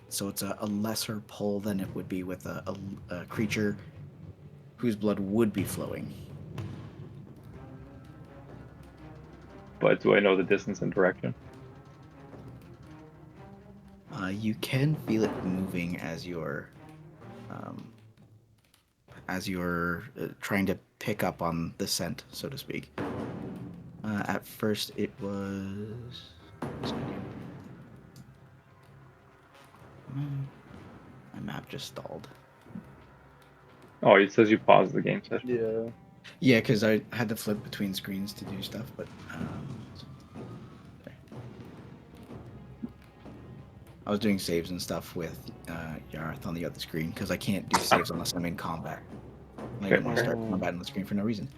So it's a lesser pull than it would be with a creature whose blood would be flowing. But do I know the distance and direction? You can feel it moving as you're trying to pick up on the scent, so to speak. At first, it was. My map just stalled. Oh, it says you paused the game session. Yeah. Yeah, because I had to flip between screens to do stuff, but I was doing saves and stuff with Yarth on the other screen because I can't do saves unless I'm in combat. I didn't want to start combat on the screen for no reason.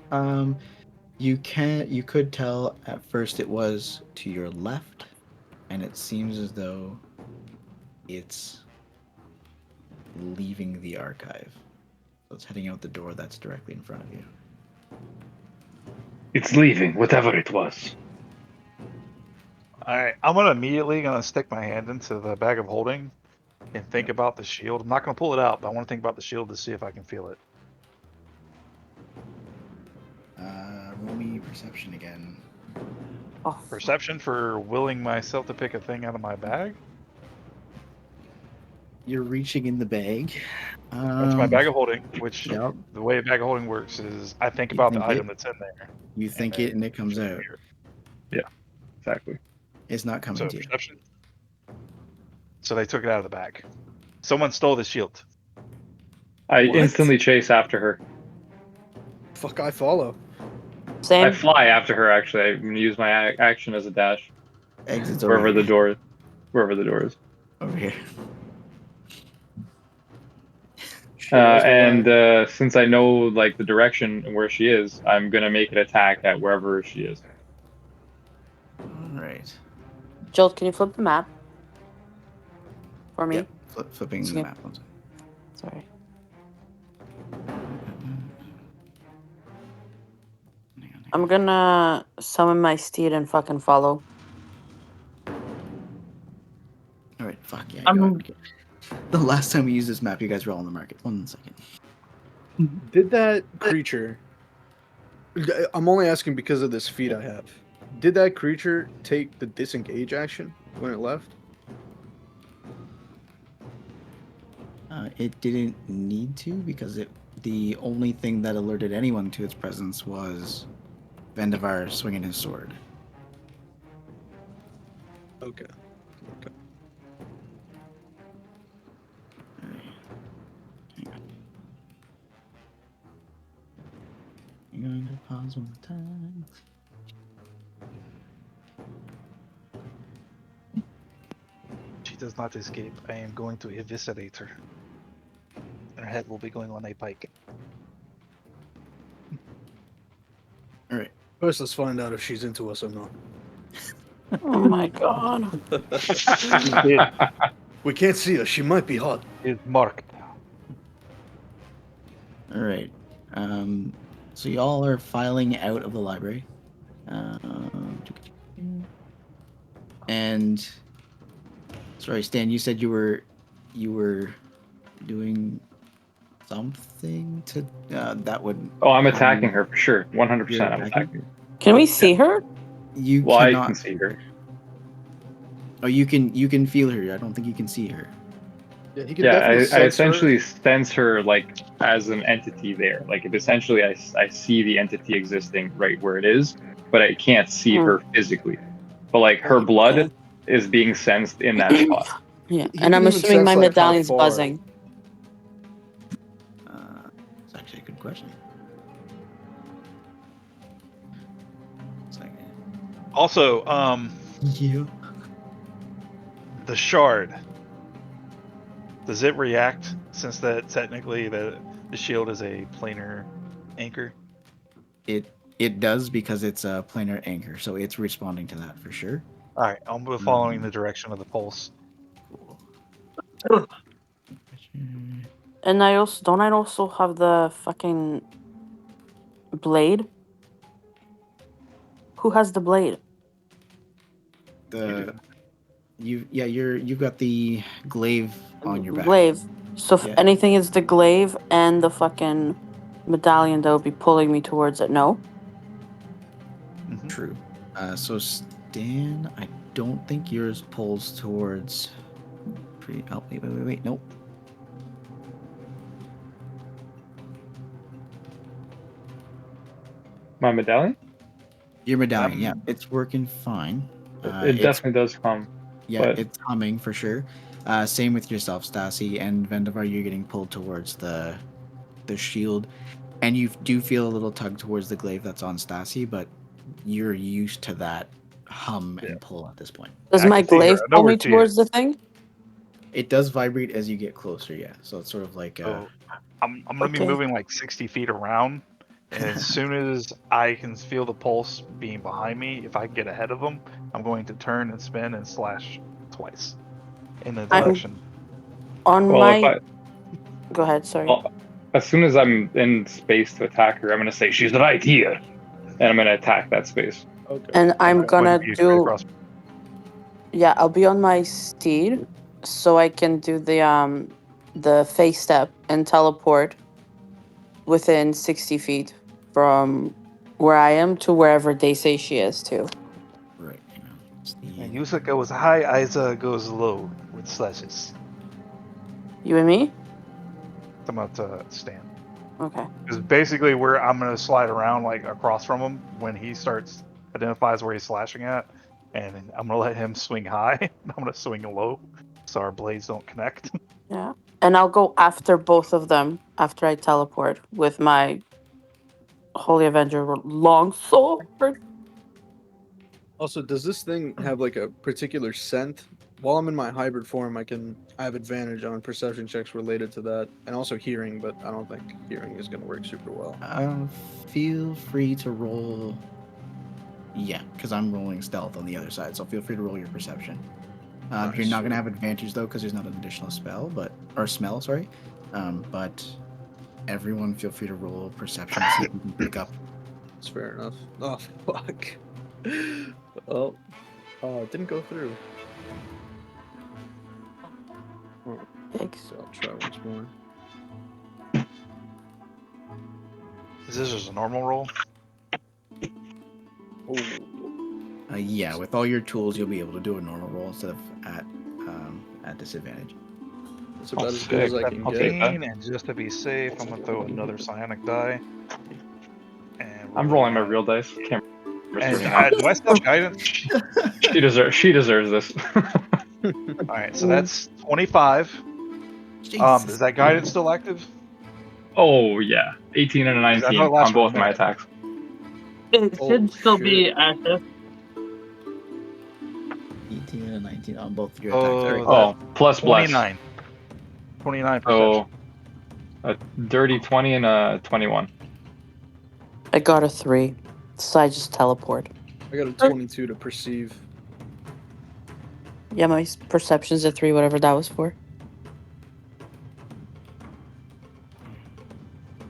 You could tell at first it was to your left, and it seems as though it's leaving the archive. So it's heading out the door that's directly in front of you. It's leaving, whatever it was. Alright, I'm immediately gonna stick my hand into the bag of holding and think about the shield. I'm not gonna pull it out, but I want to think about the shield to see if I can feel it. Roll me perception again. Oh, Perception for willing myself to pick a thing out of my bag. You're reaching in the bag. That's my bag of holding, which Yep. the way a bag of holding works is I think You about think the item it? that's in there. You think it and it comes out. Exactly. It's not coming So to you. perception. So they took it out of the bag. Someone stole the shield. I What? instantly chase after her. Fuck, I follow. same. I fly after her, actually. I'm going to use my action as a dash. Exits over Wherever the here. door is. Wherever the door is. Over here. Since I know like the direction and where she is, I'm gonna make an attack at wherever she is. All right. Jolt, can you flip the map for me? Yep. Flipping the Yep. map. One Sorry. second. I'm gonna summon my steed and fucking follow. All right. Fuck yeah. I'm- Go ahead. The last time we used this map, you guys were all on the market. 1 second. Did that creature... I'm only asking because of this feat I have. Did that creature take the disengage action when it left? It didn't need to because the only thing that alerted anyone to its presence was Vendavar swinging his sword. Okay. You're going to pause one more time. She does not escape. I am going to eviscerate her. Her head will be going on a pike. All right. First, let's find out if she's into us or not. Oh my god. We can't see her. She might be hot. It's marked. All right. So y'all are filing out of the library. And sorry, Stan, you said you were doing something to that would. Oh, I'm attacking her for sure. 100%. You're I'm attacking? attacking her. Can we see her? You Well, I cannot. can see her. Oh, you can feel her. I don't think you can see her. Yeah, he can Yeah, definitely I sense her. essentially sense her like as an entity there. Like it essentially, I see the entity existing right where it is, but I can't see her physically. But like her blood is being sensed in that spot. Yeah, He and I'm can even assuming my sense, like, how medallion's far- buzzing. It's actually a good question. Second. Also, Yeah. the shard. Does it react since that technically the shield is a planar anchor? It does because it's a planar anchor, so it's responding to that for sure. Alright, I'm following the direction of the pulse. Cool. And I also have the fucking blade? Who has the blade? You've got the glaive on your back. Glaive. So if Yeah. anything is the glaive and the fucking medallion that would be pulling me towards it. No. Mhm. True. So Stan, I don't think yours pulls towards. Oh, wait. Nope. My medallion? Your medallion, yeah, Um, it's working fine. It It's definitely does come. yeah, but- it's humming for sure. Same with yourself, Stassi, and Vendavar. You're getting pulled towards the shield, and you do feel a little tug towards the glaive that's on Stassi, but you're used to that hum and pull at this point. Does I my can see her. glaive I know pull where me she towards is. the thing? It does vibrate as you get closer, yeah. So it's sort of like So I'm gonna be Okay. moving like 60 feet around, and as soon as I can feel the pulse being behind me, if I get ahead of them, I'm going to turn and spin and slash twice in the I'm direction. on Well, if my. I Go ahead. Sorry. well, as soon as I'm in space to attack her, I'm gonna say she's right here, and I'm gonna attack that space. Okay. And I'm I'm going gonna to be straight do. across. Yeah, I'll be on my steed, so I can do the face step and teleport within 60 feet from where I am to wherever they say she is too. right. You know, it's And the Yusa goes high, Isa goes low with slashes. You and me? I'm about to stand. Okay. Because basically where I'm gonna slide around like across from him when he starts identifies where he's slashing at, and I'm gonna let him swing high. I'm gonna swing low, so our blades don't connect. Yeah. And I'll go after both of them after I teleport with my Holy Avenger long sword. Also, does this thing have like a particular scent? While I'm in my hybrid form, I have advantage on perception checks related to that, and also hearing, but I don't think hearing is going to work super well. feel free to roll. Yeah, because I'm rolling stealth on the other side, so feel free to roll your perception. You're not gonna have advantage though, because there's not an additional spell, or smell, sorry. But everyone, feel free to roll perception to see if you can pick up. It's fair enough. Oh fuck. Oh, it didn't go through. Oh, Yikes. so I'll try once more. Is this just a normal roll? Oh, Yeah, with all your tools, you'll be able to do a normal roll instead of at disadvantage. that's about Oh, as good as sick. I can I'll get. take that. 17, and just to be safe, I'm gonna throw another psionic die. And I'm rolling my that. real dice. Can't And remember how. do I still have guidance? She deserves this. All right, so that's 25. Jesus. Is that guidance still active? Oh yeah, 18 and a 'Cause I know 19 it lasts on for a both my minute. attacks. It Oh, should still shit. be active. 18 and 19 on both of your Oh, attacks. that- Oh, plus bless. 29. 29 So perception. a dirty 20 and a 21. I got a 3. So I just teleport. I got a 22 to perceive. Yeah, my perception's a 3, whatever that was for.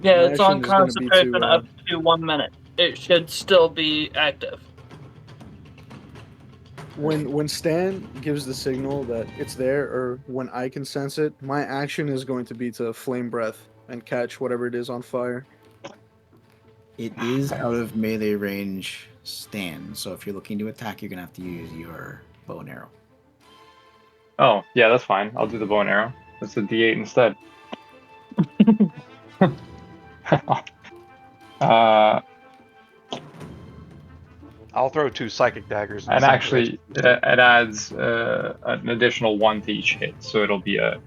Yeah, My it's on action is gonna be to, concentration up to 1 minute. It should still be active. When Stan gives the signal that it's there, or when I can sense it, my action is going to be to flame breath and catch whatever it is on fire. It is out of melee range, Stan. So if you're looking to attack, you're gonna have to use your bow and arrow. Oh yeah, that's fine. I'll do the bow and arrow. That's a D8 instead. uh, I'll throw 2 psychic daggers. In the and same actually, direction. it adds an additional 1 to each hit, so it'll be a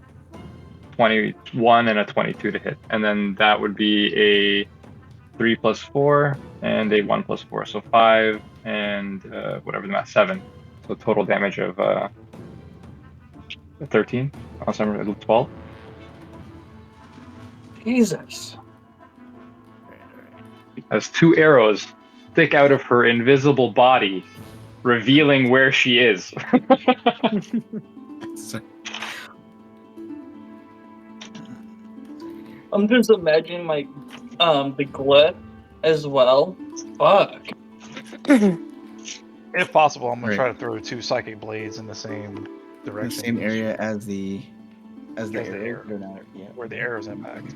21 and a 22 to hit, and then that would be a 3 plus 4 and a 1 plus 4, so 5 and whatever the math, 7. So total damage of 13. Unless I'm 12. Jesus. As 2 arrows stick out of her invisible body, revealing where she is. So- I'm just imagining my the glyph as well. Fuck. If possible, I'm gonna Right. try to throw 2 psychic blades in the same In the direction. same area as the As the arrow. arrow. Or not, yeah. where the arrows impact.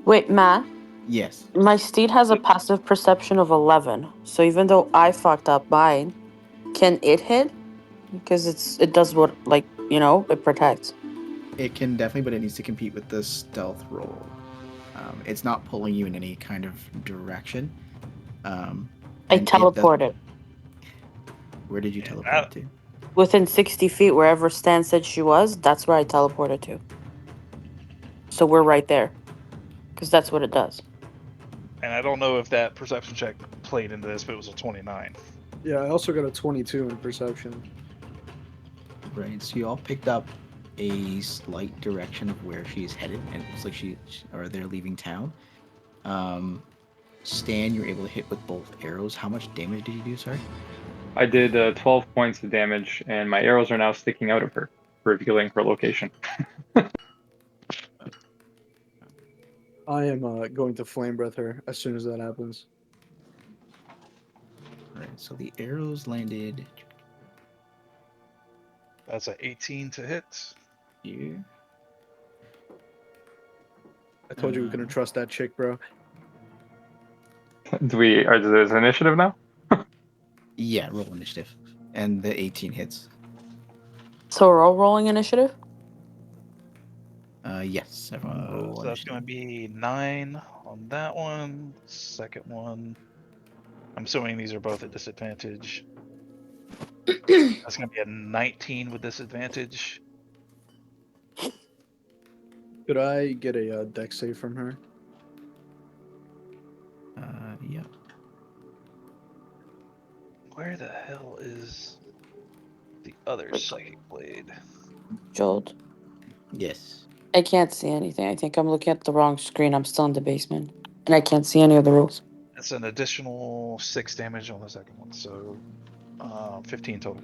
Wait, Matt. Yes. My steed has a passive perception of 11. So even though I fucked up mine, can it hit? Because it does what, like, it protects. It can definitely, but it needs to compete with the stealth roll. It's not pulling you in any kind of direction. I And it does. teleported. Where did you Yeah, teleport to? Within 60 feet, wherever Stan said she was, that's where I teleported to. So we're right there. Because that's what it does. And I don't know if that perception check played into this, but it was a 29. Yeah, I also got a 22 in perception. Right. So you all picked up a slight direction of where she is headed, and it looks like or they're leaving town. Stan, you're able to hit with both arrows. How much damage did you do? Sorry. I did 12 points of damage, and my arrows are now sticking out of her, revealing her location. I am going to flame breath her as soon as that happens. Right. So the arrows landed That's a 18 to hit. here. I told you we couldn't trust that chick, bro. Is this initiative now? Yeah, roll initiative, and the 18 hits. So we're all rolling initiative? Yes, everyone roll So that's initiative. going to be 9 on that one. Second one. I'm assuming these are both at disadvantage. That's going to be a 19 with disadvantage. Could I get a dex save from her? Yeah. Where the hell is the other psychic blade? Jolt. Yes. I can't see anything. I think I'm looking at the wrong screen. I'm still in the basement. And I can't see any of the rules. That's an additional 6 damage on the second one, so 15 total.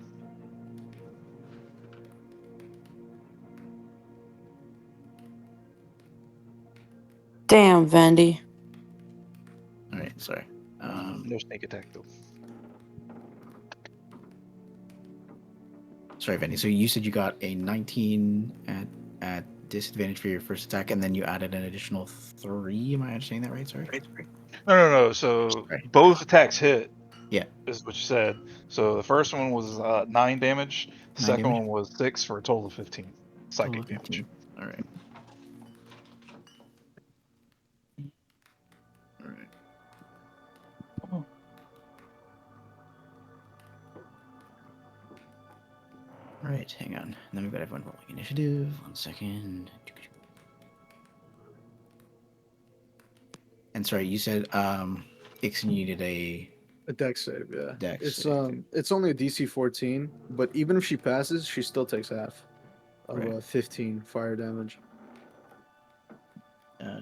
Damn, Vandy. All right. Sorry. No sneak attack though. Sorry, Vanny. So you said you got a 19 at disadvantage for your first attack, and then you added an additional 3. Am I understanding that right? Sorry. No. So Sorry. both attacks hit. Yeah. Is what you said. So the first one was 9 damage. The 9 second damage? one was 6 for a total of 15 psychic Total of 15. damage. All right. All right. All right. Hang on. Then we've got everyone rolling initiative. 1 second. And sorry, you said Ixon, you needed a dex save, yeah. Dex It's save. it's only a DC 14, but even if she passes, she still takes half of Right. 15 fire damage.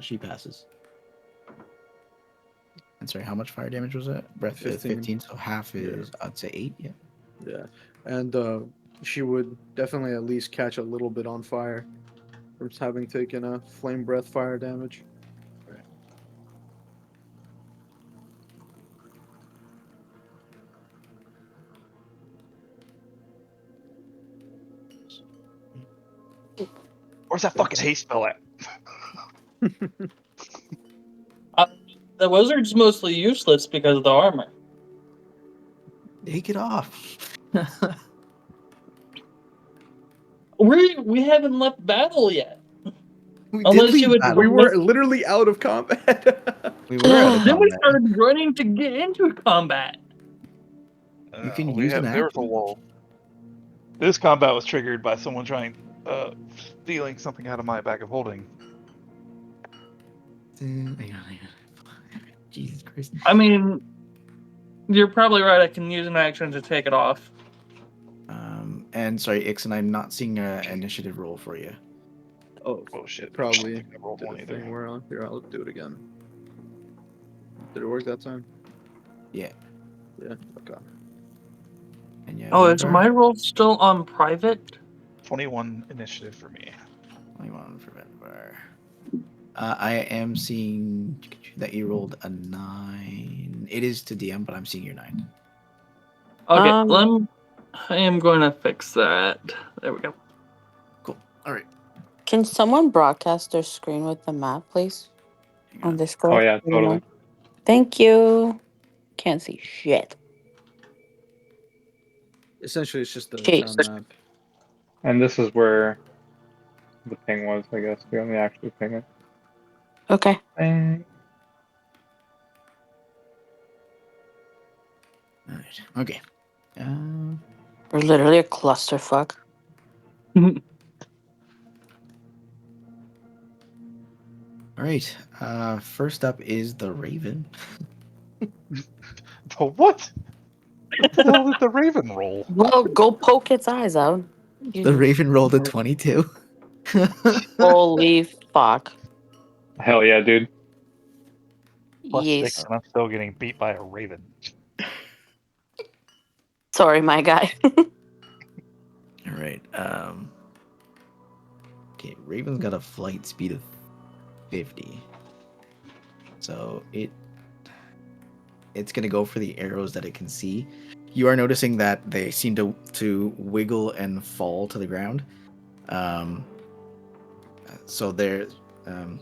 She passes. And sorry, how much fire damage was that? Breath 15. 15, so half is I'd say 8, yeah. Yeah, and she would definitely at least catch a little bit on fire from having taken a flame breath fire damage. Right. Where's that fucking haste spell at? The wizard's mostly useless because of the armor. Take it off. We haven't left battle yet. We Unless did you leave would- battle. We were literally out of combat. We were out of Then we combat. started running to get into combat. You can use an There was a action. lull. This combat was triggered by someone stealing something out of my bag of holding. Hang on. Jesus Christ. I mean, you're probably right. I can use an action to take it off. And sorry, Ixon, I'm not seeing an initiative roll for you. Oh, shit! probably I rolled did one a either. thing where here, I'll do it again. Did it work that time? Yeah. Yeah. Okay. And yeah, Oh, is Vivar? my roll still on private? 21 initiative for me. 21 for Vivar. I am seeing that you rolled a 9. It is to DM, but I'm seeing your 9. Okay, Um, I am going to fix that. There we go. Cool. All right. Can someone broadcast their screen with the map, please? Hang On on. Discord? Oh yeah, I don't totally. know. Thank you. Can't see shit. Essentially, it's just the Jeez. town map. And this is where the ping was, I guess. We only actually ping it. Okay. Bang. All right. Okay. We're literally a clusterfuck. All right. First up is the Raven. The what? What the hell did the Raven roll? Well, go poke its eyes out. The Raven rolled a 22. Holy fuck. Hell yeah, dude. Plus six, Yes. and I'm still getting beat by a Raven. Sorry, my guy. All right. Okay. Raven's got a flight speed of 50, so it's gonna go for the arrows that it can see. You are noticing that they seem to wiggle and fall to the ground. So they're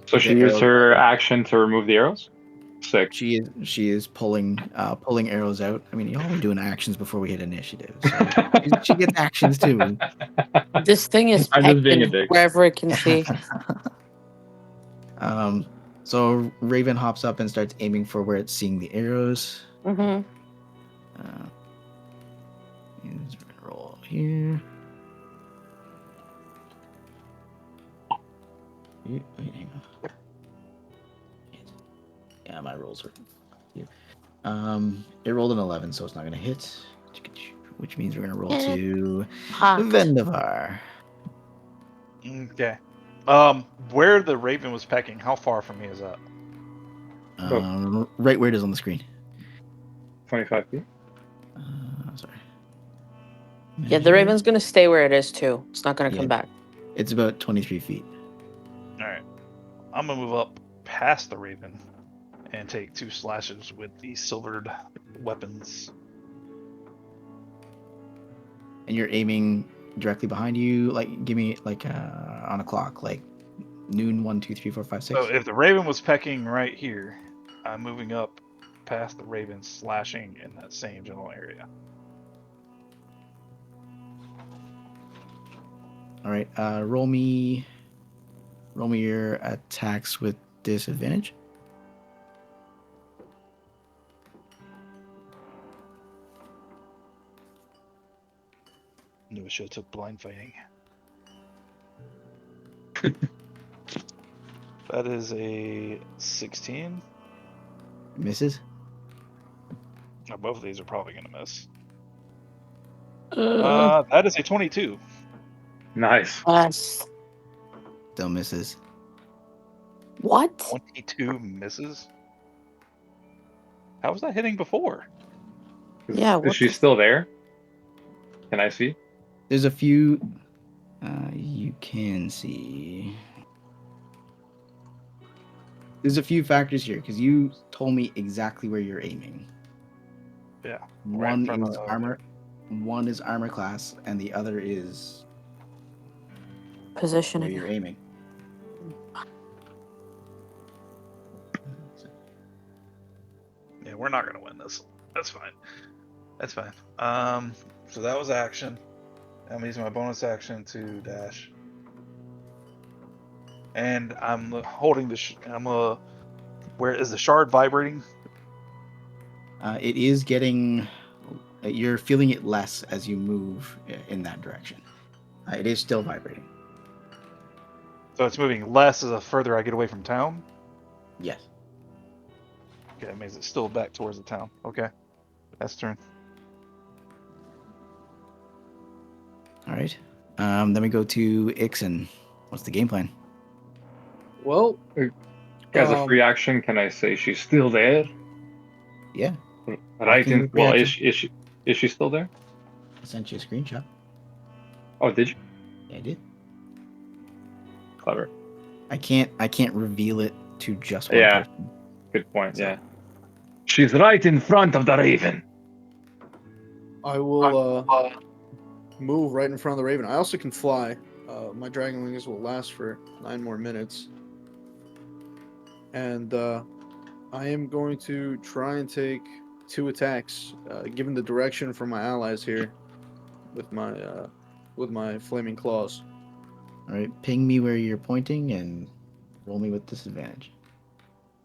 So she the used arrows her are- action to remove the arrows? Sick. she is pulling arrows out. I mean, y'all are doing actions before we hit initiative, so she gets actions too. This thing is I'm just being a pecking dick. wherever it can see. So Raven hops up and starts aiming for where it's seeing the arrows. Mm-hmm. We're gonna roll here. Wait, hang on. Yeah, my rolls are here. It rolled an 11, so it's not gonna hit. Which means we're gonna roll to Hot. Vendavar. Okay. Where the Raven was pecking, how far from me is that? Right where it is on the screen. 25 feet. Sorry. Yeah, the Raven's gonna stay where it is too. It's not gonna Yeah. come back. It's about 23 feet. All right. I'm gonna move up past the Raven and take 2 slashes with the silvered weapons. And you're aiming directly behind you. Like, give me like on a clock, like noon. 1, 2, 3, 4, 5, 6. So if the Raven was pecking right here, I'm moving up past the Raven, slashing in that same general area. All right. Roll me your attacks with disadvantage. Knew I should have took blind fighting. That is a 16. Misses. Now, both of these are probably going to miss. Uh, That is a 22. Nice. yes. Still misses. What? 22 misses? How was that hitting before? Yeah, Is what she the still there? Can I see? There's a few you can see. There's a few factors here because you told me exactly where you're aiming. Yeah. Right in One front is of- armor. One is armor class, and the other is where positioning? you're aiming. Yeah, we're not going to win this. That's fine. That's fine. So that was action. I'm using my bonus action to dash. And I'm holding the where is the shard vibrating? It is getting. You're feeling it less as you move in that direction. It is still vibrating. So it's moving less as the further I get away from town. Yes. Okay, that means it's still back towards the town. Okay, that's turn. All right. Then we go to Ixon. What's the game plan? Well, As a free action, can I say she's still there? Yeah. Right Walking in. Well, reaction. is she still there? I sent you a screenshot. Oh, did you? Yeah, I did. Clever. I can't reveal it to just one Yeah. person. Good point. So- Yeah. She's right in front of the Raven. I will move right in front of the raven. I also can fly. My dragon wings will last for 9 more minutes. And I am going to try and take 2 attacks, given the direction from my allies here, with my flaming claws. All right, ping me where you're pointing and roll me with disadvantage.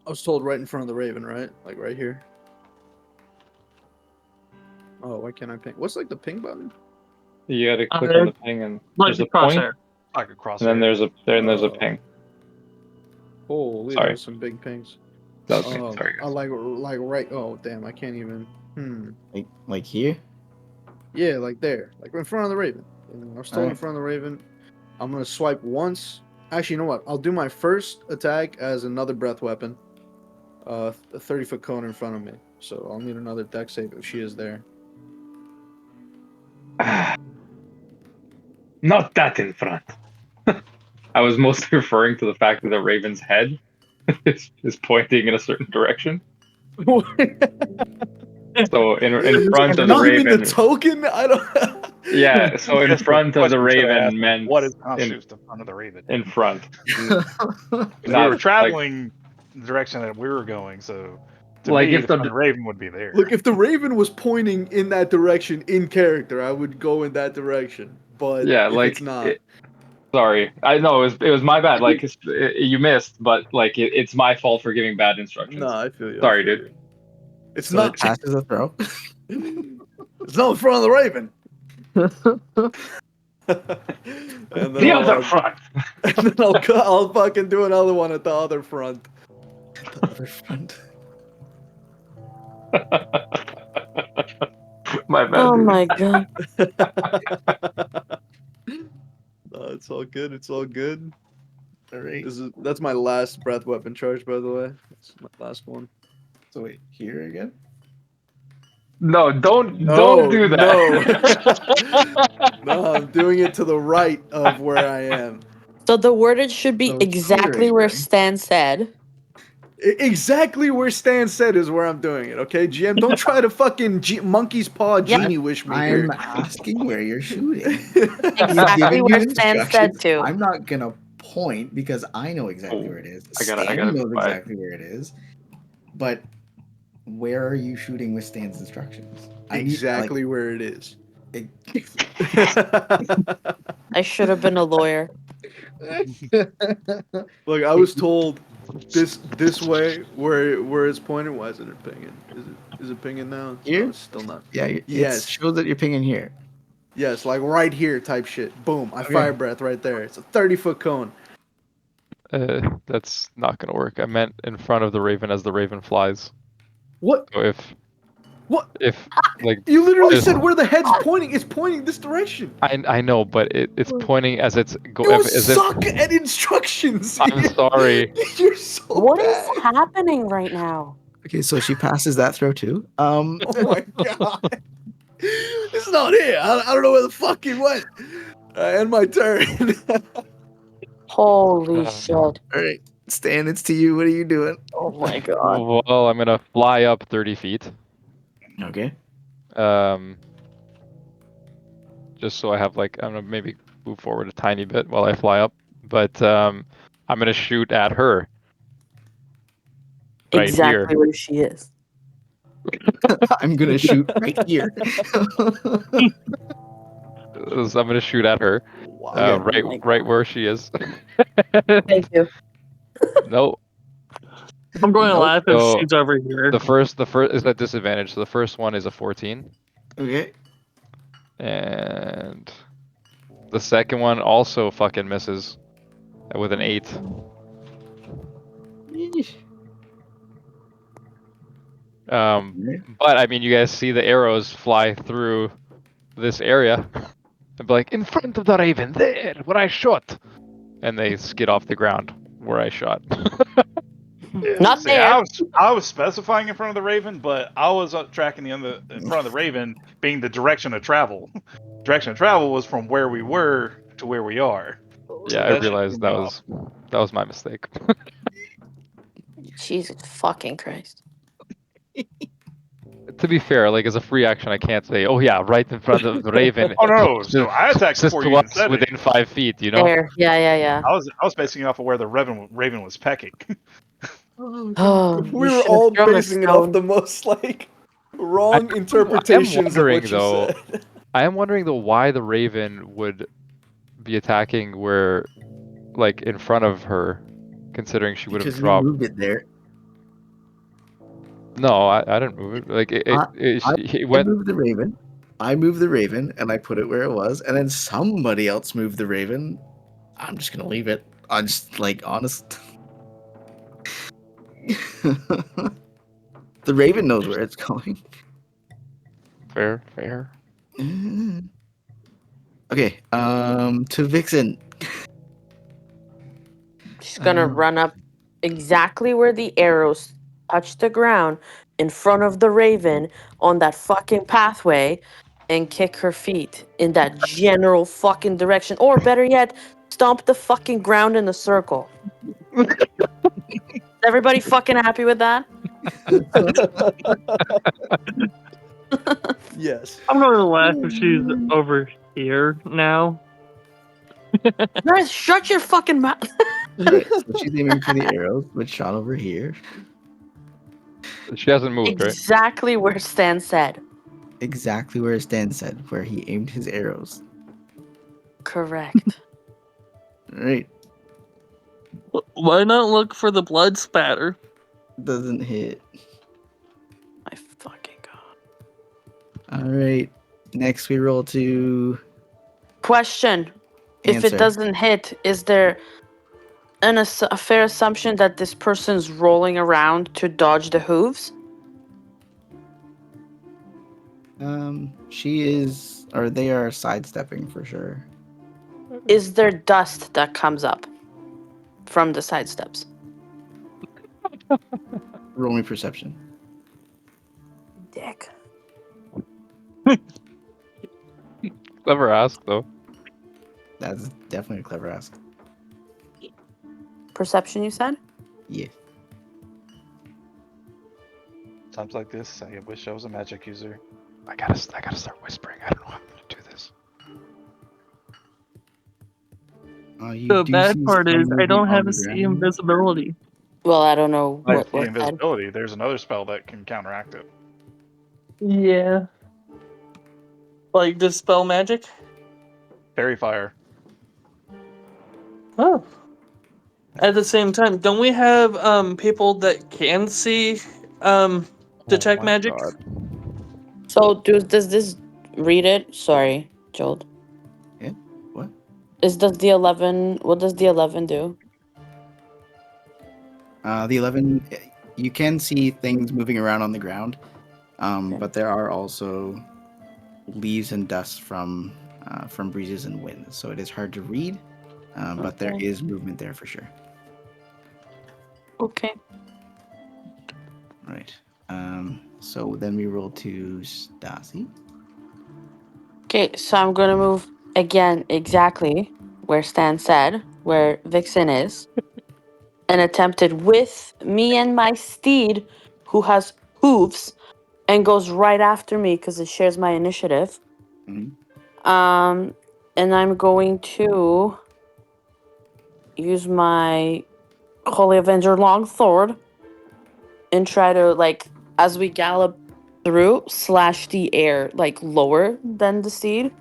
I was told right in front of the raven, right? Like right here. Oh, why can't I ping? What's like the ping button? You gotta click there. on the ping and Like there's the a point, crosshair. Like a crosshair. and then there's a Oh. ping. Holy, Sorry. there's some big pings. That's sorry, I guys. like right. Oh, damn! I can't even. Like here? Yeah, like there, like in front of the raven. And I'm still in Alright. front of the raven. I'm gonna swipe once. Actually, you know what? I'll do my first attack as another breath weapon. A 30-foot cone in front of me. So I'll need another deck save if she is there. Not that in front. I was mostly referring to the fact that the raven's head is pointing in a certain direction. So in front of the Not even raven. the token. I don't. Yeah, so in That's front of the question we should have asked, raven meant what is constitutes the front of the raven? in front. We Not, were traveling the direction that we were going, so to Like me, if the front the- of the raven would be there. Look, if the raven was pointing in that direction in character, I would go in that direction. But yeah, if like it's not, sorry, I know it was my bad. Like you missed, but like it's my fault for giving bad instructions. no, I feel you. Sorry, dude. It's So not. it passes a throw. It's not in front of the raven. And then The I'll, other front. and then I'll fucking do another one at the other front. The other front. My bad. Oh dude. my god. No, it's all good. It's all good. Alright. That's my last breath weapon charge, by the way. That's my last one. So wait, here again? No, don't No, do that. No, I'm doing it to the right of where I am. So the wordage should be So exactly here where again. Stan said. Exactly where Stan said is where I'm doing it, okay? GM, don't try to fucking monkey's paw genie wish me here. I'm asking where you're shooting. Exactly Giving where you Stan said instructions. to. I'm not gonna point because I know exactly where it is. I gotta Stan be knows quiet. exactly where it is. But where are you shooting with Stan's instructions? Exactly where it is. I should have been a lawyer. Look, I was told this way where it's pointed. Why isn't it pinging? Is it pinging now? Here? No, it's still not. Yeah, Yes. it shows that you're pinging here. Yes, like right here type shit. Boom, I Okay. fire breath right there. It's a 30-foot cone. That's not gonna work. I meant in front of the raven as the raven flies. What? So What? if like You literally there's- said where the head's pointing. It's pointing this direction. I know, but it's pointing as it's You as if suck at instructions. I'm sorry. You're so What is bad. happening right now? Okay, so she passes that throw too. Oh my god. It's not here. I don't know where the fuck it went. I end my turn. Holy shit. All right, Stan, it's to you. What are you doing? Oh my god. Well, I'm gonna fly up 30 feet. Okay. Just so I have I'm gonna maybe move forward a tiny bit while I fly up, but I'm gonna shoot at her. Right Exactly here. where she is. I'm gonna shoot right here. So I'm gonna shoot at her. Wow. Right where she is. Thank you. No, I'm going to Nope. laugh if So, she's over here. the first is at disadvantage. So the first one is a 14, Okay. and the second one also fucking misses with an 8. But I mean, you guys see the arrows fly through this area. And be like, in front of the raven, there, where I shot. And they skid off the ground where I shot. Not See, there. I was specifying in front of the raven, but I was tracking in front of the raven being the direction of travel. Direction of travel was from where we were to where we are. Yeah, I That should realized throw that me was my mistake. Jesus fucking Christ. to be fair, like as a free action, I can't say, "Oh yeah, right in front of the raven." Oh no! So closest, I attacked closest before to you even us said within anything. 5 feet. You know. There. Yeah. I was basing it off of where the raven was pecking. Oh, We you were should have all thrown a basing it off stone. the most I wrong am interpretations of wondering what you though. said. I am wondering though why the raven would be attacking where, like, in front of her, considering she would have Because you dropped. moved it there. No, I didn't move it. Like I, I, he I went. moved the raven. I moved the raven and I put it where it was, and then somebody else moved the raven. I'm just gonna leave it. I'm just like honest. The raven knows where it's going. Fair. Okay, to Vixen. She's gonna run up exactly where the arrows touch the ground in front of the raven on that fucking pathway and kick her feet in that general fucking direction. Or better yet, stomp the fucking ground in a circle. Everybody fucking happy with that? Yes. I'm gonna laugh if she's over here now. Guys, shut your fucking mouth. Right, so she's aiming for the arrows, which shot over here. She hasn't moved, right? Exactly where Stan said. Exactly where Stan said, where he aimed his arrows. Correct. Right, Why not look for the blood spatter? doesn't hit. My fucking god. All right, next we roll to Question. If it answer. doesn't hit, is there a fair assumption that this person's rolling around to dodge the hooves? She is, or they are sidestepping for sure. Is there dust that comes up from the sidesteps? Roll me perception. Dick. Clever ask though. That's definitely a clever ask. Perception, you said? Yeah. Times like this, I wish I was a magic user. I gotta start whispering. I don't know how I'm gonna do this. You The do bad see part some is I don't movement have on a the see ground. invisibility. Well, I don't know Like what the said. invisibility, there's another spell that can counteract it. Yeah. Like dispel magic? Fairy fire. Oh. At the same time, don't we have people that can see detect Oh my magic? God. So, does this read it? Sorry, Joel. Yeah. What? Does the 11? What does the 11 do? The 11. You can see things moving around on the ground, Okay. but there are also leaves and dust from breezes and winds, so it is hard to read. But there Okay. is movement there for sure. Okay. Right. So then we roll to Stasi. Okay, so I'm gonna move again exactly where Stan said, where Vixen is, and attempted with me and my steed, who has hooves, and goes right after me because it shares my initiative. Mhm. And I'm going to use my Holy Avenger Longsword and try to, like, as we gallop through, slash the air like lower than the steed.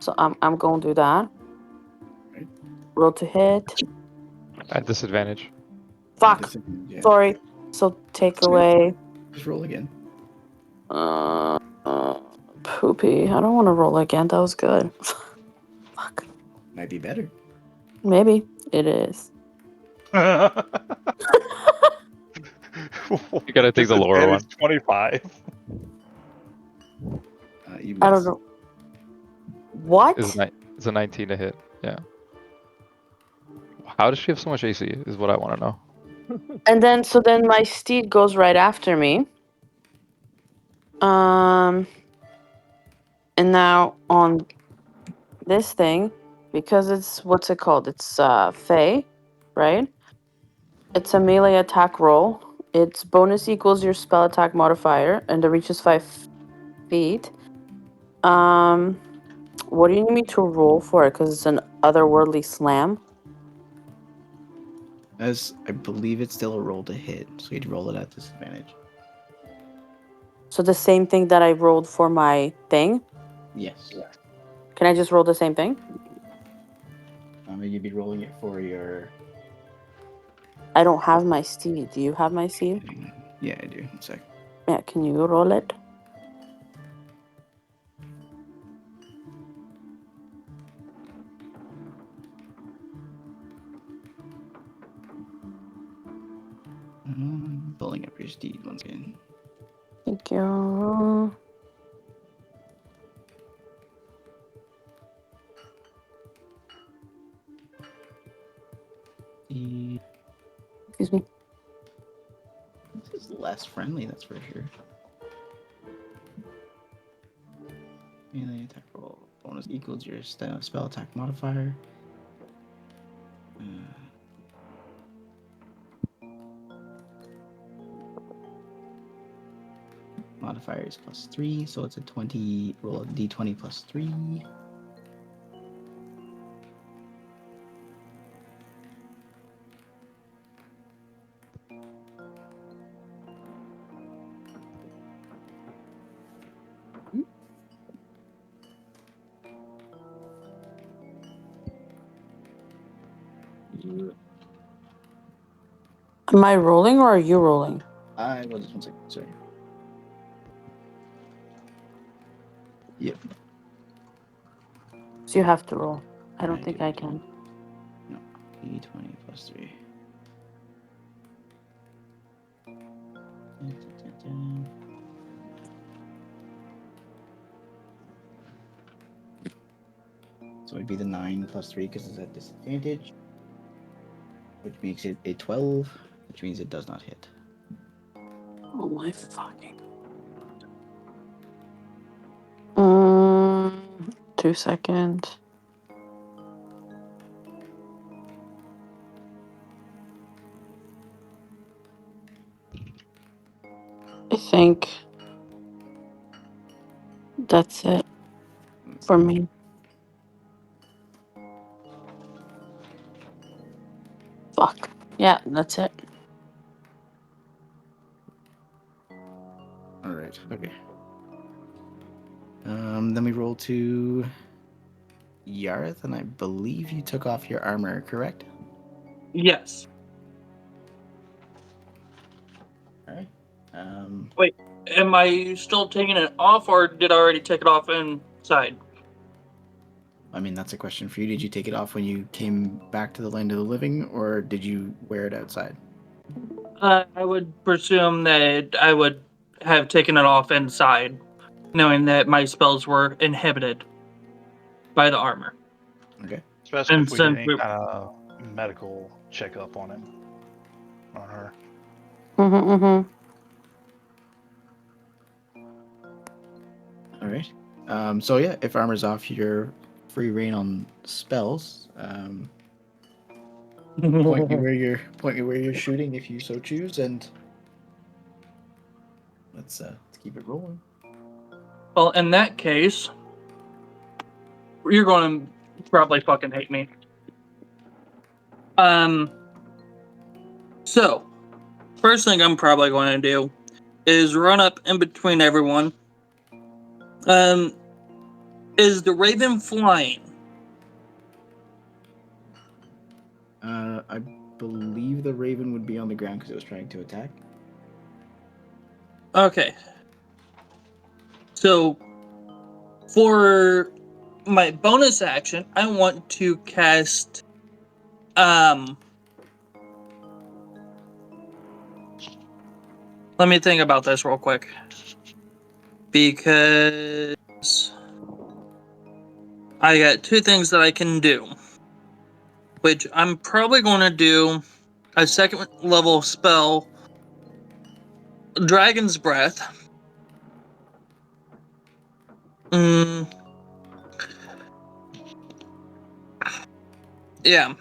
So I'm going to do that. Right. Roll to hit. At disadvantage. Fuck. Disadvantage, yeah. Sorry. So take So- away. Just roll again. Uh, Poopy. I don't want to roll again. That was good. Fuck. Might be better. Maybe it is. You gotta take the lower one. 25. You miss. I don't know. What? It's a 19 to hit. Yeah. How does she have so much AC? Is what I want to know. And then my steed goes right after me. And now on this thing, because it's what's it called? It's Fey, right? It's a melee attack roll. Its bonus equals your spell attack modifier, and the reach is 5 feet. What do you need me to roll for it? Because it's an otherworldly slam. As I believe it's still a roll to hit, so you'd roll it at disadvantage. So the same thing that I rolled for my thing. Yes. Can I just roll the same thing? You'd be rolling it for your. I don't have my steed. Do you have my steed? Yeah, I do. 1 sec. Yeah, can you roll it? Pulling up your steed once again. Thank you. Excuse me. This is less friendly, that's for sure. Melee attack roll. Bonus equals your spell attack modifier. Modifier is +3, so it's a 20. Roll a d20 +3. Am I rolling or are you rolling? I will just 1 second. Sorry. Yep. So you have to roll. I don't I think do. I can. No. d20 +3. So it'd be the 9 +3 because it's at disadvantage, which makes it a 12, which means it does not hit. Oh my fucking. 2 seconds. I think that's it for me. Fuck. Yeah, that's it. All right. Okay. Then we roll to Yarth, and I believe you took off your armor, correct? Yes. All right. Am I still taking it off, or did I already take it off inside? I mean, that's a question for you. Did you take it off when you came back to the land of the living, or did you wear it outside? I would presume that I would have taken it off inside, knowing that my spells were inhibited by the armor. Okay. Especially And if we did since any we, kind of medical checkup on him, on her. All right. So yeah, if armor's off, you're free reign on spells. Point me where you're shooting if you so choose, and let's keep it rolling. well, in that case, you're going to probably fucking hate me. So first thing I'm probably going to do is run up in between everyone. Is the raven flying? I believe the raven would be on the ground because it was trying to attack. Okay. So for my bonus action, I want to cast let me think about this real quick. Because I got two things that I can do. Which I'm probably going to do a second level spell, Dragon's Breath. Yeah.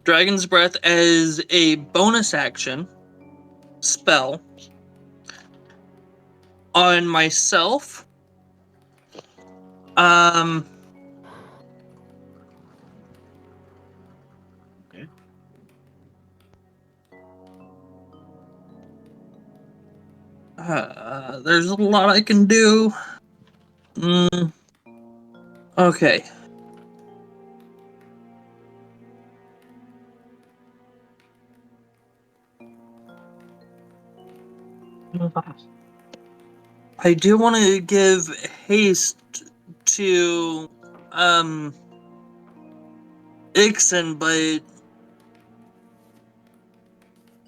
Dragon's Breath as a bonus action. spell on myself. Okay. There's a lot I can do. Okay. I do want to give haste to Ixen, but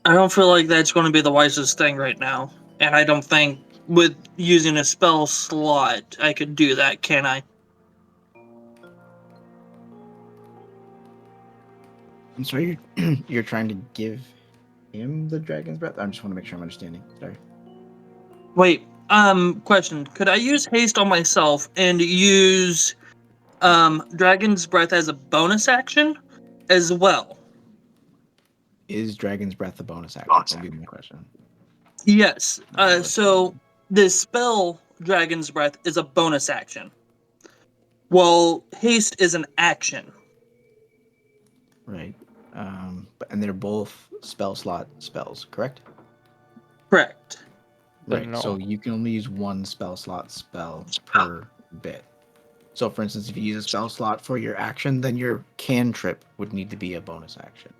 I don't feel like that's going to be the wisest thing right now. And I don't think with using a spell slot I could do that, can I? I'm sorry, you're trying to give him the dragon's breath? I just want to make sure I'm understanding. Sorry. Wait, question. Could I use haste on myself and use Dragon's Breath as a bonus action as well? Is dragon's breath a bonus action? Will be my question. Yes. Let's So the spell Dragon's Breath is a bonus action. Well, haste is an action. Right. And they're both spell slot spells, correct? Correct. Then Right. no. So you can only use one spell slot spell per bit. So, for instance, if you use a spell slot for your action, then your cantrip would need to be a bonus action.